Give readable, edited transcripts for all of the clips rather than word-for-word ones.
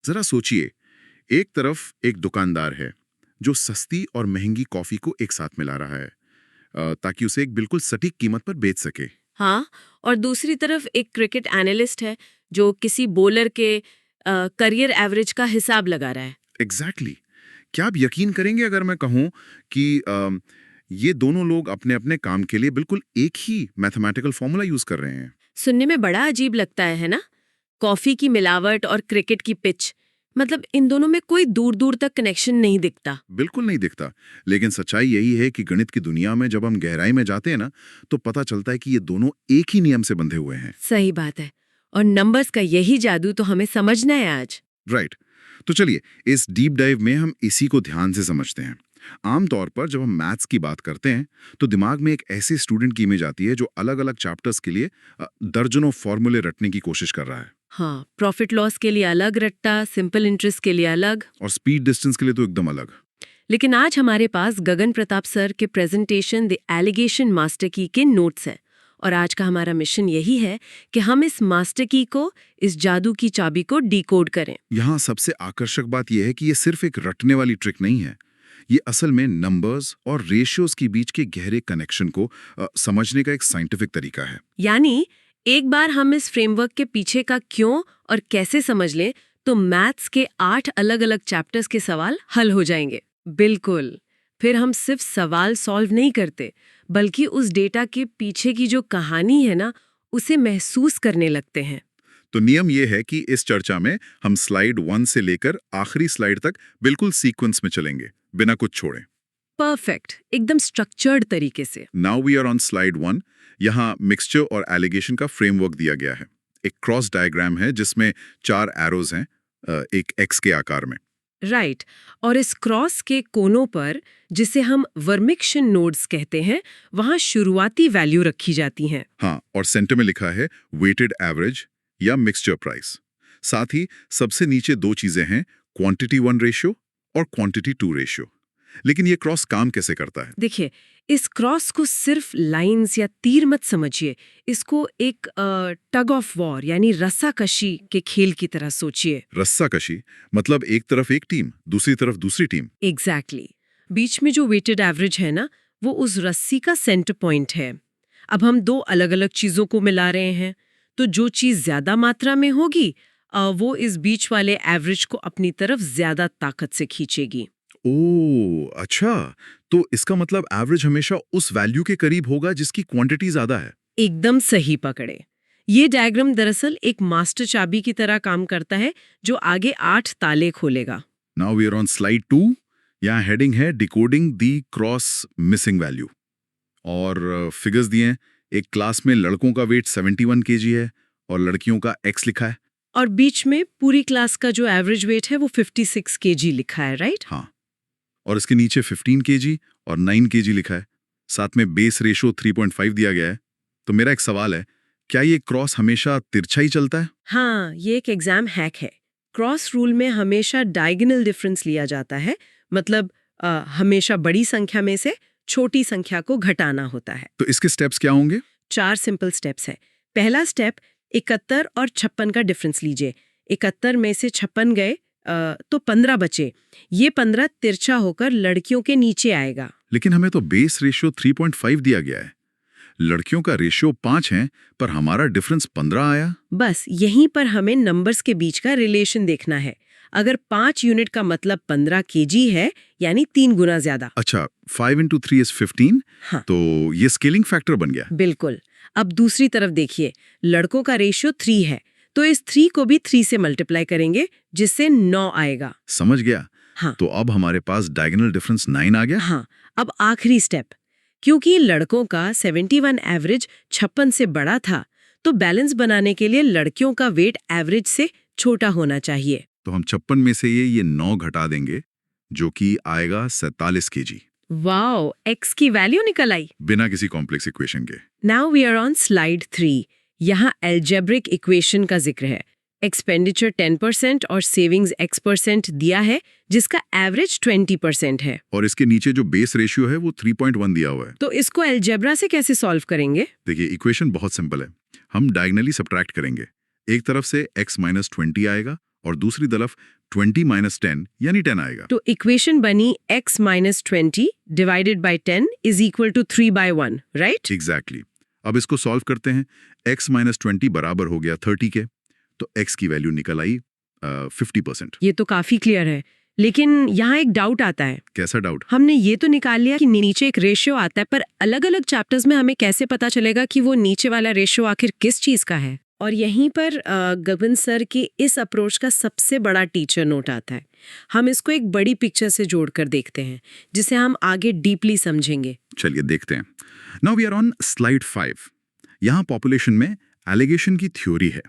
जरा सोचिए, एक तरफ एक दुकानदार है जो सस्ती और महंगी कॉफी को एक साथ मिला रहा है ताकि उसे एक बिल्कुल सटीक कीमत पर बेच सके। हाँ, और दूसरी तरफ एक क्रिकेट एनालिस्ट है जो किसी बॉलर के करियर एवरेज का हिसाब लगा रहा है। एग्जैक्टली क्या आप यकीन करेंगे अगर मैं कहूं कि ये दोनों लोग अपने अपने काम के लिए बिल्कुल एक ही मैथमेटिकल फॉर्मूला यूज कर रहे हैं। सुनने में बड़ा अजीब लगता है ना? कॉफी की मिलावट और क्रिकेट की पिच, मतलब इन दोनों में कोई दूर दूर तक कनेक्शन नहीं दिखता। बिल्कुल नहीं दिखता, लेकिन सच्चाई यही है कि गणित की दुनिया में जब हम गहराई में जाते हैं ना, तो पता चलता है कि ये दोनों एक ही नियम से बंधे हुए हैं। सही बात है। और नंबर्स का यही जादू तो हमें समझना है आज। राइट। तो चलिए इस डीप डाइव में हम इसी को ध्यान से समझते हैं। आमतौर पर जब हम मैथ्स की बात करते हैं तो दिमाग में एक ऐसे स्टूडेंट की इमेज आती है जो अलग अलग चैप्टर्स के लिए दर्जनों फॉर्मूले रटने की कोशिश कर रहा है। हाँ, प्रॉफिट लॉस के लिए अलग रट्टा, सिंपल इंटरेस्ट के लिए अलग। और स्पीड डिस्टेंस के लिए तो एकदम अलग। लेकिन आज हमारे पास गगन प्रताप सर के प्रेजेंटेशन द एलिगेशन मास्टर की के नोट्स हैं। और आज का हमारा मिशन यही है कि हम इस मास्टर की को, इस जादू की चाबी को डिकोड करें। यहाँ सबसे आकर्षक बात यह है कि ये सिर्फ एक रटने वाली ट्रिक नहीं है। ये असल में नंबर्स और रेशियोज के बीच के गहरे कनेक्शन को समझने का एक साइंटिफिक तरीका है। यानी एक बार हम इस फ्रेमवर्क के पीछे का क्यों और कैसे समझ लें तो मैथ्स के 8 अलग अलग चैप्टर्स के सवाल हल हो जाएंगे। बिल्कुल। फिर हम सिर्फ सवाल सॉल्व नहीं करते, बल्कि उस डेटा के पीछे की जो कहानी है ना, उसे महसूस करने लगते हैं। तो नियम यह है कि इस चर्चा में हम स्लाइड 1 से लेकर आखिरी स्लाइड तक बिल्कुल सीक्वेंस में चलेंगे, बिना कुछ छोड़े। परफेक्ट, एकदम स्ट्रक्चर्ड तरीके से। Now we are on slide 1। यहाँ मिक्सचर और एलिगेशन का फ्रेमवर्क दिया गया है। एक क्रॉस डायग्राम है जिसमें 4 एरोज हैं, एक एक्स के आकार में। राइट। और इस क्रॉस के कोनों पर, जिसे हम वर्मिक्शन नोड्स कहते हैं, वहां शुरुआती वैल्यू रखी जाती हैं। हाँ, और सेंटर में लिखा है वेटेड एवरेज या मिक्सचर प्राइस। साथ ही सबसे नीचे 2 चीजें हैं, क्वांटिटी 1 रेशियो और क्वांटिटी 2 रेशियो। लेकिन ये क्रॉस काम कैसे करता है? देखिए, इस क्रॉस को सिर्फ लाइंस या तीर मत समझिए, इसको एक टग ऑफ वॉर यानी रस्साकशी के खेल की तरह सोचिए। रस्साकशी मतलब एक तरफ एक टीम, दूसरी तरफ दूसरी टीम। एग्जैक्टली। बीच में जो वेटेड एवरेज है ना, वो उस रस्सी का सेंटर पॉइंट है। अब हम 2 अलग अलग चीजों को मिला रहे हैं, तो जो चीज ज्यादा मात्रा में होगी वो इस बीच वाले एवरेज को अपनी तरफ ज्यादा ताकत से खींचेगी। ओह अच्छा, तो इसका मतलब एवरेज हमेशा उस वैल्यू के करीब होगा जिसकी क्वांटिटी ज्यादा है। एकदम सही पकड़े। ये डायग्राम दरअसल एक मास्टर चाबी की तरह काम करता है जो आगे 8 ताले खोलेगा। Now we are on slide 2। यहाँ हेडिंग है decoding the cross missing value. और फिगर्स दिए हैं। एक क्लास में लड़कों का वेट 71 केजी है और लड़कियों का एक्स लिखा है। और बीच में पूरी क्लास का जो एवरेज वेट है वो 56 केजी लिखा है, राइट? हाँ, और इसके नीचे 15 केजी और 9 केजी लिखा है। साथ में बेस रेशो 3.5 दिया गया है। तो मेरा एक सवाल है, क्या ये क्रॉस हमेशा तिरछा ही चलता है? हाँ, ये एक एग्जाम हैक है। क्रॉस रूल में हमेशा डायगोनल डिफरेंस लिया जाता है, मतलब हमेशा बड़ी संख्या में से छोटी संख्या को घटाना होता है। तो इसके स्टेप्स क्या होंगे? 4 सिंपल स्टेप्स है। पहला स्टेप, 71 और 56 का डिफरेंस लीजिए। 71 में से 56 गए तो 15 बचे। ये 15 तिरछा होकर लड़कियों के नीचे आएगा। लेकिन हमें तो बेस रेशियो 3.5 दिया गया है। लड़कियों का रेशियो 5 है, पर हमारा डिफरेंस 15 आया। बस यहीं पर हमें नंबर्स के बीच का रिलेशन देखना है। अगर 5 यूनिट का मतलब 15 केजी है, यानी 3 गुना ज्यादा। अच्छा, 5 into 3 is 15। हाँ, तो ये स्केलिंग फैक्टर बन गया। बिल्कुल। अब दूसरी तरफ देखिए, लड़कों का रेशियो 3 है, तो इस 3 को भी 3 से मल्टीप्लाई करेंगे, जिससे 9 आएगा। समझ गया। हाँ, तो अब हमारे पास डायगोनल डिफरेंस 9 आ गया। हाँ। अब आखिरी स्टेप, क्योंकि लड़कों का 71 एवरेज 56 से बड़ा था, तो बैलेंस बनाने के लिए लड़कियों का वेट एवरेज से छोटा होना चाहिए। तो हम 56 में से ये 9 घटा देंगे, जो कि आएगा 47 केजी। वाओ, एक्स की वैल्यू निकल आई बिना किसी कॉम्प्लेक्स इक्वेशन के। Now we are on slide 3। यहाँ एल्जेब्रिक इक्वेशन का जिक्र है। एक्सपेंडिचर 10% और सेविंग्स X% दिया है, जिसका एवरेज 20% है। और इसके नीचे जो बेस रेशियो है वो 3.1 दिया हुआ है। तो इसको एल्जेब्रा से कैसे सॉल्व करेंगे? देखिए, इक्वेशन बहुत सिंपल है। हम डायगनली सब्ट्रैक्ट करेंगे। एक तरफ से x - 20 आएगा और दूसरी तरफ 20 माइनस 10 यानी 10 आएगा। तो इक्वेशन बनी x minus 20 divided by 10 is equal to 3/1, right? Exactly. अब इसको सॉल्व करते हैं। x माइनस 20 बराबर हो गया 30 के, तो x की वैल्यू निकल आई 50%। ये तो काफी क्लियर है, लेकिन यहाँ एक डाउट आता है। कैसा डाउट? हमने ये तो निकाल लिया कि नीचे एक रेशियो आता है, पर अलग अलग चैप्टर्स में हमें कैसे पता चलेगा कि वो नीचे वाला रेशियो आखिर किस चीज का है? और यहीं पर गगन सर की इस अप्रोच का सबसे बड़ा टीचर नोट आता है। हम इसको एक बड़ी पिक्चर से जोड़कर देखते हैं, जिसे हम आगे डीपली समझेंगे। चलिए देखते हैं। Now we are on slide 5। यहाँ पॉपुलेशन में एलिगेशन की थ्योरी है।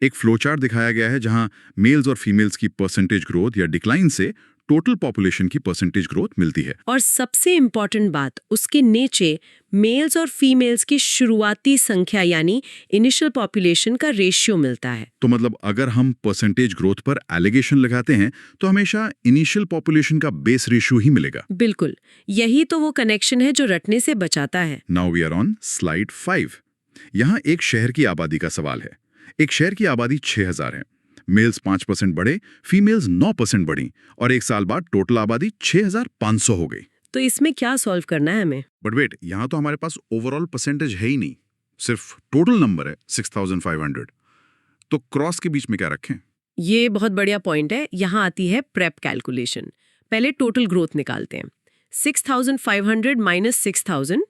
एक फ्लोचार्ट दिखाया गया है जहां मेल्स और फीमेल्स की परसेंटेज ग्रोथ या डिक्लाइन से टोटल पॉपुलेशन की परसेंटेज ग्रोथ मिलती है। और सबसे इम्पॉर्टेंट बात, उसके नीचे मेल्स और फीमेल्स की शुरुआती संख्या यानी इनिशियल पॉपुलेशन का रेशियो मिलता है। तो मतलब अगर हम परसेंटेज ग्रोथ पर एलिगेशन लगाते हैं तो हमेशा इनिशियल पॉपुलेशन का बेस रेशियो ही मिलेगा। बिल्कुल, यही तो वो कनेक्शन है जो रटने से बचाता है। Now we are on slide 5। यहाँ एक शहर की आबादी का सवाल है। एक शहर की आबादी 6000 है। मेल्स 5% बढ़े, फीमेल्स 9% बढ़ी और एक साल बाद टोटल आबादी 6500 हो गई। तो इसमें क्या सॉल्व करना है हमें? बट वेट, यहाँ तो हमारे पास ओवरऑल परसेंटेज है ही नहीं, सिर्फ टोटल नंबर है 6500। तो क्रॉस के बीच में क्या रखें? ये बहुत बढ़िया पॉइंट है। यहाँ आती है प्रेप कैलकुलेशन। पहले टोटल ग्रोथ निकालते हैं। 6500 माइनस 6000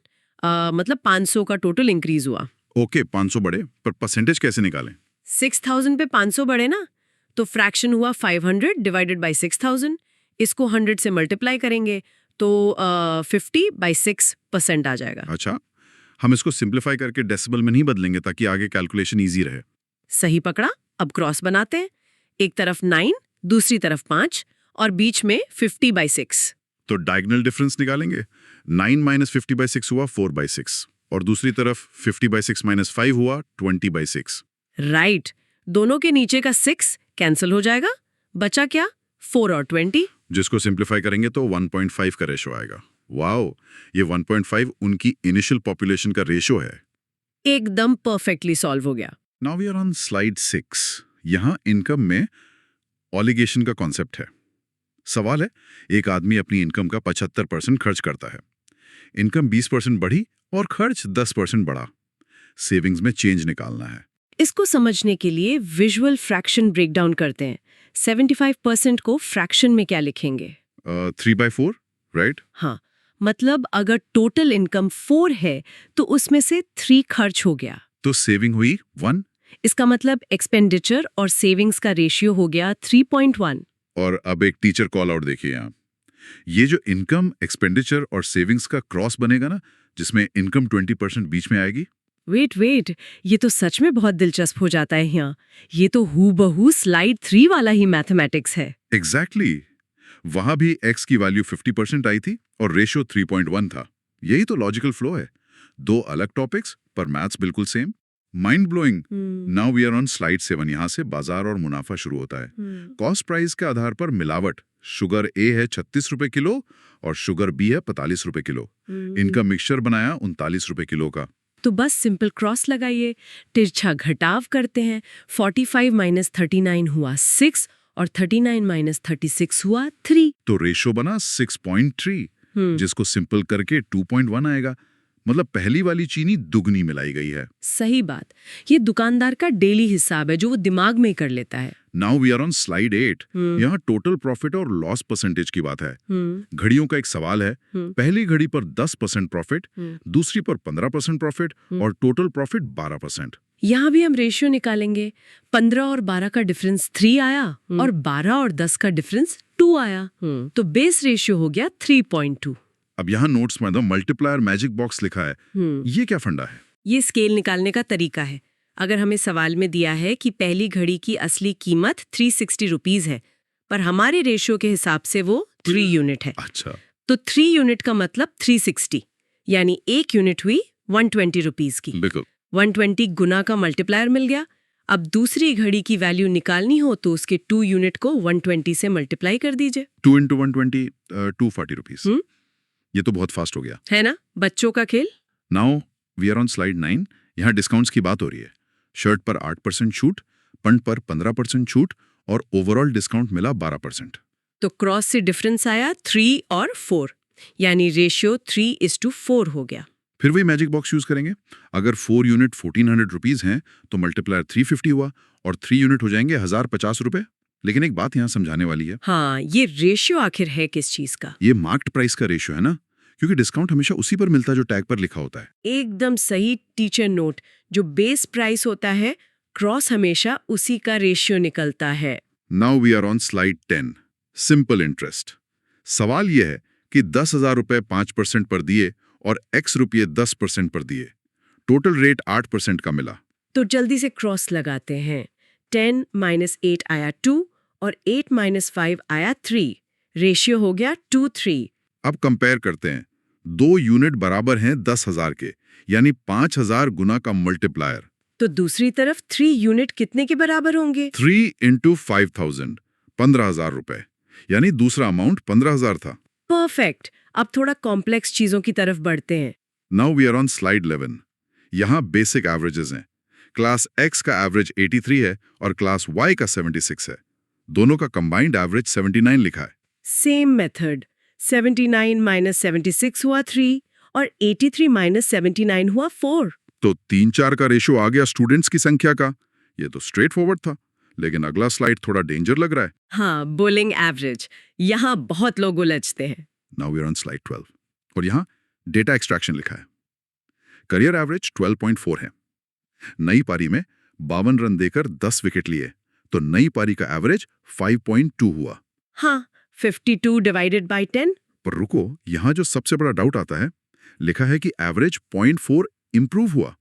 मतलब 500 का टोटल इंक्रीज हुआ। ओके, 500 बढ़े, पर परसेंटेज कैसे निकालें? 6000 पे 500 बढ़े ना, तो फ्रैक्शन हुआ 500 डिवाइडेड बाई 6000। इसको 100 से मल्टीप्लाई करेंगे तो 50/6% आ जाएगा। अच्छा, हम इसको सिंप्लीफाई करके डेसिबल में नहीं बदलेंगे ताकि आगे कैलकुलेशन इजी रहे? सही पकड़ा। अब क्रॉस बनाते हैं। एक तरफ 9, दूसरी तरफ 5 और बीच में 50/6। तो डायगोनल डिफरेंस निकालेंगे। 9 माइनस 50/6 हुआ 4/6 और दूसरी तरफ 50/6 माइनस 5 हुआ 20/6। राइट, दोनों के नीचे का 6 कैंसिल हो जाएगा। बचा क्या? 4 और 20। जिसको सिंप्लीफाई करेंगे तो 1.5 का रेशो आएगा। वाओ, ये 1.5 उनकी इनिशियल पॉपुलेशन का रेशो है। एकदम परफेक्टली सॉल्व हो गया। Now we are on slide 6। यहाँ इनकम में ऑलिगेशन का कॉन्सेप्ट है। सवाल है, एक आदमी अपनी इनकम का 75% खर्च करता है। इनकम 20% बढ़ी और खर्च 10% बढ़ा। सेविंग्स में चेंज निकालना है। इसको समझने के लिए विजुअल फ्रैक्शन ब्रेकडाउन करते हैं। 75% को फ्रैक्शन में क्या लिखेंगे? 3/4, राइट? हाँ, मतलब अगर टोटल इनकम 4 है तो उसमें से 3 खर्च हो गया, तो सेविंग हुई 1। इसका मतलब एक्सपेंडिचर और सेविंग्स का रेशियो हो गया 3.1। और अब एक टीचर कॉल आउट देखिए यहाँ। ये जो इनकम, एक्सपेंडिचर और सेविंग्स का क्रॉस बनेगा ना, जिसमें इनकम 20% बीच में आएगी। वेट, ये तो सच में बहुत दिलचस्प हो जाता है यहाँ। ये तो हूबहू स्लाइड 3 वाला ही मैथमेटिक्स है। एग्जैक्टली। वहां भी x की वैल्यू 50% आई थी और रेशियो 3.1 था। यही तो लॉजिकल फ्लो है। दो अलग टॉपिक्स पर मैथ्स बिल्कुल same. Mind blowing. Now we are on slide 7। यहाँ से बाजार और मुनाफा शुरू होता है। कॉस्ट प्राइस के आधार पर मिलावट। शुगर ए है 36 रुपए किलो और शुगर बी है 45 रुपए किलो। इनका मिक्सचर बनाया 39 रुपए किलो का। तो बस सिंपल क्रॉस लगाइए, तिरछा घटाव करते हैं। 45 माइनस 39 हुआ 6 और 39 माइनस 36 हुआ 3। तो रेशो बना 6.3, जिसको सिंपल करके 2.1 आएगा। मतलब पहली वाली चीनी दुगनी मिलाई गई है। सही बात। ये दुकानदार का डेली हिसाब है जो वो दिमाग में ही कर लेता है। Now we are on slide 8। यहाँ टोटल प्रॉफिट और लॉस परसेंटेज की बात है। घड़ियों का एक सवाल है। पहली घड़ी पर 10% प्रॉफिट, दूसरी पर 15% प्रॉफिट और टोटल प्रॉफिट 12%। यहाँ भी हम रेशियो निकालेंगे। 15 और 12 का डिफरेंस 3 आया और 12 और 10 का डिफरेंस 2 आया। तो बेस रेशियो हो गया 3.2। अब यहाँ नोट्स में मल्टीप्लायर मैजिक बॉक्स लिखा है। ये क्या फंडा है? ये स्केल निकालने का तरीका है। अगर हमें सवाल में दिया है कि पहली घड़ी की असली कीमत 360 रुपीज है, पर हमारे रेशियो के हिसाब से वो 3 यूनिट है। अच्छा, तो 3 यूनिट का मतलब 360, यानी 1 यूनिट हुई 120 रुपीज की। बिल्कुल। 120 गुना का मल्टीप्लायर मिल गया। अब दूसरी घड़ी की वैल्यू निकालनी हो तो उसके 2 यूनिट को 120 से मल्टीप्लाई कर दीजिए। 2 × 120 240 रुपीज। ये तो बहुत फास्ट हो गया है ना, बच्चों का खेल। Now we are on slide 9। यहाँ डिस्काउंट्स की बात हो रही है। शर्ट पर 8% छूट, पैंट पर 15% छूट और ओवरऑल डिस्काउंट मिला 12%। तो क्रॉस से डिफरेंस आया 3 और 4, यानी रेशियो 3:4 हो गया। फिर वही मैजिक बॉक्स यूज करेंगे। अगर 4 यूनिट 1400 रुपीज हैं तो मल्टीप्लायर 350 हुआ और 3 यूनिट हो जाएंगे 1050 रुपए। लेकिन एक बात यहाँ समझाने वाली है। हाँ, ये रेशियो आखिर है किस चीज का? ये मार्क्ड प्राइस का रेशियो है ना, क्योंकि डिस्काउंट हमेशा उसी पर मिलता है जो टैग पर लिखा होता है। एकदम सही टीचर नोट। जो बेस प्राइस होता है, क्रॉस हमेशा उसी का रेशियो निकलता है। Now we are on slide 10, simple interest. सवाल यह है कि 10,000 रुपए 5% पर दिए और x रुपये 10% पर दिए, टोटल रेट 8% का मिला। तो जल्दी से क्रॉस लगाते हैं। 10 - 8 आया 2 और 8 - 5 आया 3। रेशियो हो गया 2:3। अब कंपेयर करते हैं। 2 यूनिट बराबर हैं 10,000 के, यानी 5,000 गुना का मल्टीप्लायर। तो दूसरी तरफ 3 यूनिट कितने के बराबर होंगे? 3 × 5,000, 15,000 रुपए, यानी दूसरा अमाउंट 15,000 था। परफेक्ट। अब थोड़ा कॉम्प्लेक्स चीजों की तरफ बढ़ते हैं। Now we are on slide 11। यहाँ बेसिक एवरेजेस हैं। क्लास X का एवरेज 83 है और क्लास Y का 76 है। दोनों का कंबाइंड एवरेज 79 लिखा है। Same method. 79 - 76 हुआ 3 और 83 - 79 हुआ 4। तो 3-4 का रेशियो आ गया स्टूडेंट्स की संख्या का। ये तो स्ट्रेट फॉरवर्ड था, लेकिन अगला स्लाइड थोड़ा डेंजर लग रहा है। हाँ, बुलिंग एवरेज। यहाँ बहुत लोग उलझते हैं। Now we are on slide 12 और यहाँ डेटा एक्सट्रैक्शन लिखा है। करियर एवरेज 12.4 है। नई पारी में 52 रन देकर 10 विकेट लिए, तो नई पारी का एवरेज 5.2 हुआ। हाँ, 52 डिवाइडेड बाय 10। पर रुको, यहाँ जो सबसे बड़ा डाउट आता है, लिखा है कि एवरेज 0.4 इंप्रूव हुआ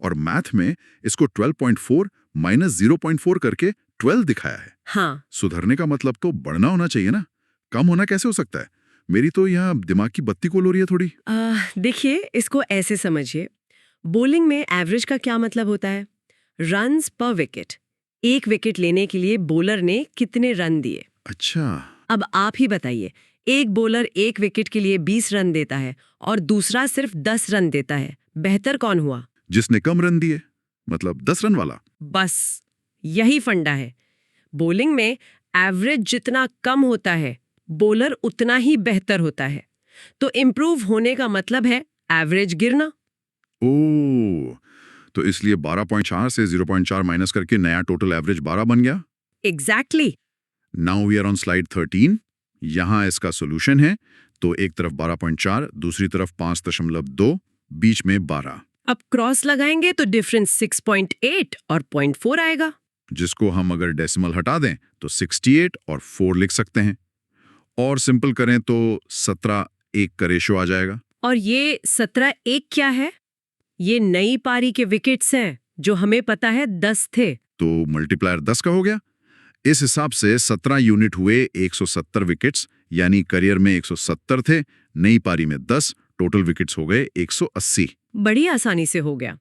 और मैथ में इसको 12.4 - 0.4 करके 12 दिखाया है। हाँ, सुधरने का मतलब तो बढ़ना होना चाहिए ना, कम होना कैसे हो सकता है? मेरी तो यहाँ दिमाग की बत्ती खोल हो रही है थोड़ी। देखिए, इसको ऐसे समझिए। बॉलिंग में एवरेज का क्या मतलब होता है? रन्स पर विकेट। एक विकेट लेने के लिए बॉलर ने कितने रन दिए। अच्छा, अब आप ही बताइए, एक बॉलर एक विकेट के लिए 20 रन देता है और दूसरा सिर्फ 10 रन देता है, बेहतर कौन हुआ? जिसने कम रन दिए, मतलब 10 रन वाला। बस यही फंडा है। बॉलिंग में एवरेज जितना कम होता है, बॉलर उतना ही बेहतर होता है। तो इम्प्रूव होने का मतलब है एवरेज गिरना। ओह, तो इसलिए 12.4 से 0.4 माइनस करके नया टोटल एवरेज 12 बन गया। Exactly. Now we are on slide 13। यहाँ इसका सोल्यूशन है, तो एक तरफ 12.4, दूसरी तरफ 5.2, बीच में 12। अब क्रॉस लगाएंगे तो डिफरेंस 6.8 और 0.4 आएगा। जिसको हम अगर डेसिमल हटा दें तो 68 और 4 लिख सकते हैं, और सिंपल करें तो 17:1 का रेशियो आ जाएगा। और ये 17:1 क्या है? ये नई पारी के विकेट्स हैं, जो हमें पता है 10 थे। तो मल्टीप्लायर 10 का हो गया। इस हिसाब से 17 यूनिट हुए 170 विकेट्स, यानी करियर में 170 थे, नई पारी में 10, टोटल विकेट्स हो गए 180। बड़ी आसानी से हो गया।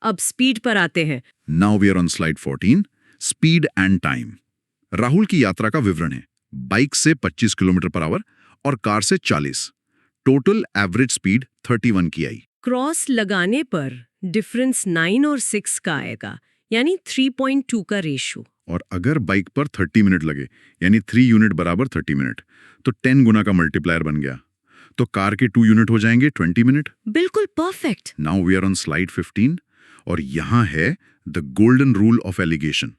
अब स्पीड पर आते हैं। Now we are on slide 14, speed and time. Rahul की यात्रा का विवरण है। बाइक से 25 किलोमीटर पर आवर और कार से 40। टोटल एवरेज स्पीड 31 की आई। क्रॉस लगाने पर डिफरेंस 9 और 6 का आएगा, यानी 3.2 का रेशियो। और अगर बाइक पर 30 मिनट लगे, यानी 3 यूनिट बराबर 30 मिनट, तो 10 गुना का मल्टीप्लायर बन गया। तो कार के 2 यूनिट हो जाएंगे 20 मिनट। बिल्कुल perfect. Now we are on slide 15 और यहाँ है the golden rule of alligation.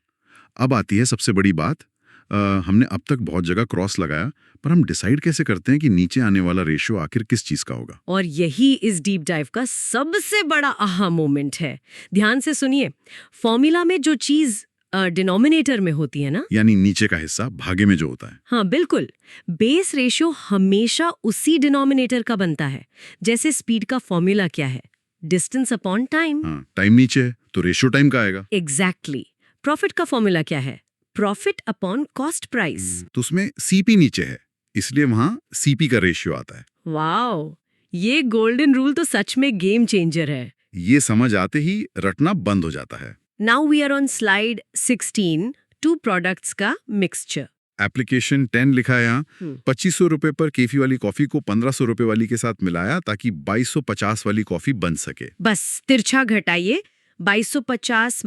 अब आती है सबसे बड़ी बात। हमने अब तक बहुत जगह क्रॉस लगाया, पर हम डिसाइड कैसे करते हैं कि नीचे आने वाला रेशियो आखिर किस चीज का होगा? और यही इस डीप डाइव का सबसे बड़ा आहा मोमेंट है। ध्यान से सुनिए। फॉर्मूला में जो चीज डिनोमिनेटर में होती है ना, यानी नीचे का हिस्सा भागे में जो होता है। हाँ बिल्कुल, बेस रेशियो हमेशा उसी डिनोमिनेटर का बनता है। जैसे स्पीड का फॉर्मूला क्या है? Distance upon time. हाँ, टाइम नीचे है तो रेशियो टाइम का आएगा। एग्जैक्टली। प्रॉफिट का फॉर्मूला क्या है? Profit upon cost price. तो उसमें सीपी नीचे है, इसलिए वहां सीपी का रेशियो आता है। वाओ, ये गोल्डन रूल तो सच में गेम चेंजर है। ये समझ आते ही रटना बंद हो जाता है। Now we are on slide 16, 2 products का मिक्सचर। एप्लीकेशन 10 लिखा है यहाँ। 2500 रुपए पर केफी वाली कॉफी को 1500 रुपए वाली के साथ मिलाया ताकि 2250 वाली कॉफी बन सके। बस तिरछा घटाइए। 2250 -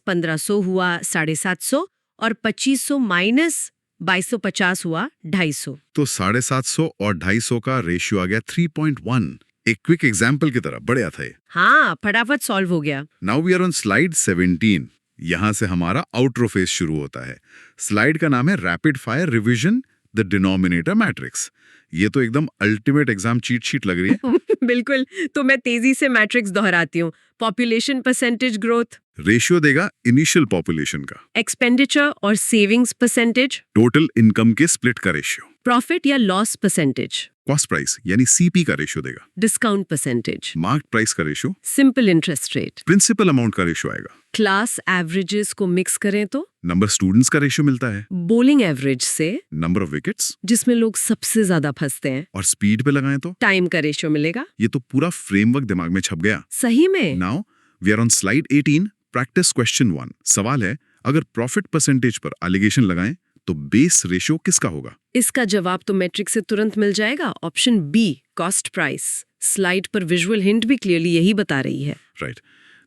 1500 हुआ 750 और 2500 माइनस 2250 हुआ 250। तो 750 और 250 का रेशियो आ गया 3.1। एक क्विक एग्जाम्पल की तरह बढ़िया था ये। हाँ, फटाफट सॉल्व हो गया। Now we are on slide 17। यहां से हमारा आउटरो फेज शुरू होता है। स्लाइड का नाम है rapid fire revision the denominator matrix. ये तो एकदम अल्टीमेट एग्जाम चीट शीट लग रही है। बिल्कुल, तो मैं तेजी से मैट्रिक्स दोहराती हूँ। पॉपुलेशन परसेंटेज ग्रोथ, रेशियो देगा इनिशियल पॉपुलेशन का, एक्सपेंडिचर और सेविंग्स परसेंटेज, टोटल इनकम के स्प्लिट का रेशियो, प्रॉफिट या लॉस परसेंटेज, कॉस्ट प्राइस यानी सीपी का रेशियो देगा, डिस्काउंट परसेंटेज, मार्क प्राइस का ratio, simple interest rate, principal amount का रेशियो आएगा, क्लास एवरेजेस को मिक्स करें तो नंबर स्टूडेंट्स का रेशियो मिलता है, बोलिंग एवरेज से नंबर ऑफ विकेट्स, जिसमें लोग सबसे ज्यादा फंसते हैं, और स्पीड पे लगाएं तो टाइम का रेशियो मिलेगा। ये तो पूरा फ्रेमवर्क दिमाग में छप गया। सही में। Now we are on slide 18। Practice question 1। सवाल है, अगर प्रॉफिट परसेंटेज पर एलिगेशन लगाएं तो बेस रेशियो किसका होगा? इसका जवाब तो मैट्रिक से तुरंत मिल जाएगा। Option B, cost price. Slide पर विजुअल हिंट भी क्लियरली यही बता रही है। Right.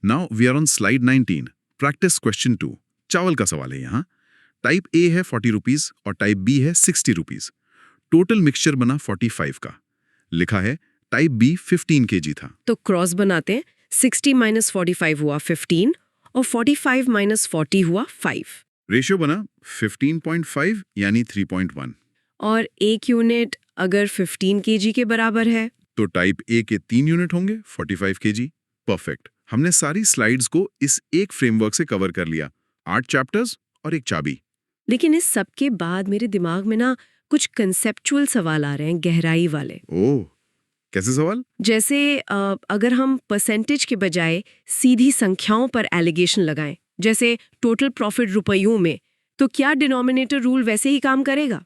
Now we are on slide 19। Practice question 2। चावल का सवाल है यहाँ। टाइप ए है 40 रुपीज और टाइप बी है 60 रुपीज। टोटल मिक्सचर बना 45 का। लिखा है टाइप बी 15 kg था। तो क्रॉस बनाते हैं। 60 माइनस 45 हुआ 15 और 45 माइनस 40 हुआ 5। रेशियो बना 15.5 यानी 3.1। और एक यूनिट अगर 15 kg के बराबर है तो टाइप ए के 3 यूनिट होंगे 45 kg। परफेक्ट। हमने सारी स्लाइड्स को इस एक फ्रेमवर्क से कवर कर लिया। 8 चैप्टर्स और एक चाबी। लेकिन इस सब के बाद मेरे दिमाग में ना कुछ कंसेप्चुअल सवाल आ रहे हैं, गहराई वाले। ओह, कैसे सवाल? जैसे अगर हम परसेंटेज के बजाय सीधी संख्याओं पर एलिगेशन लगाएं, जैसे टोटल प्रॉफिट रुपयों में, तो क्या डिनोमिनेटर रूल वैसे ही काम करेगा?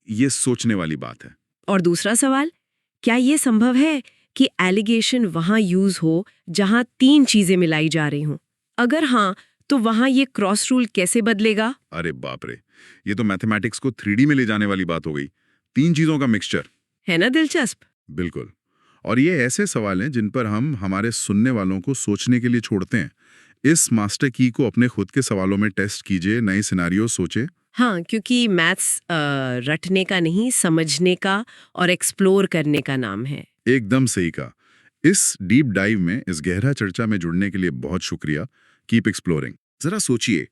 ये सोचने वाली बात है। और दूसरा सवाल, क्या ये संभव है कि एलिगेशन वहां यूज हो जहां 3 चीजें मिलाई जा रही हों? अगर हाँ, तो वहां ये क्रॉस रूल कैसे बदलेगा? अरे बाप रे, ये तो मैथमेटिक्स को 3D में ले जाने वाली बात हो गई। 3 चीजों का मिक्सचर। है ना दिलचस्प? बिल्कुल। और ये ऐसे सवाल हैं जिन पर हम हमारे सुनने वालों को सोचने के लिए छोड़ते हैं। इस मास्टर की को अपने खुद के सवालों में टेस्ट कीजिए, नए सिनेरियो सोचे। हाँ, क्योंकि मैथ्स रटने का नहीं, समझने का और एक्सप्लोर करने का नाम है। एकदम सही कहा। इस डीप डाइव में, इस गहरा चर्चा में जुड़ने के लिए बहुत शुक्रिया। Keep exploring. जरा सोचिए,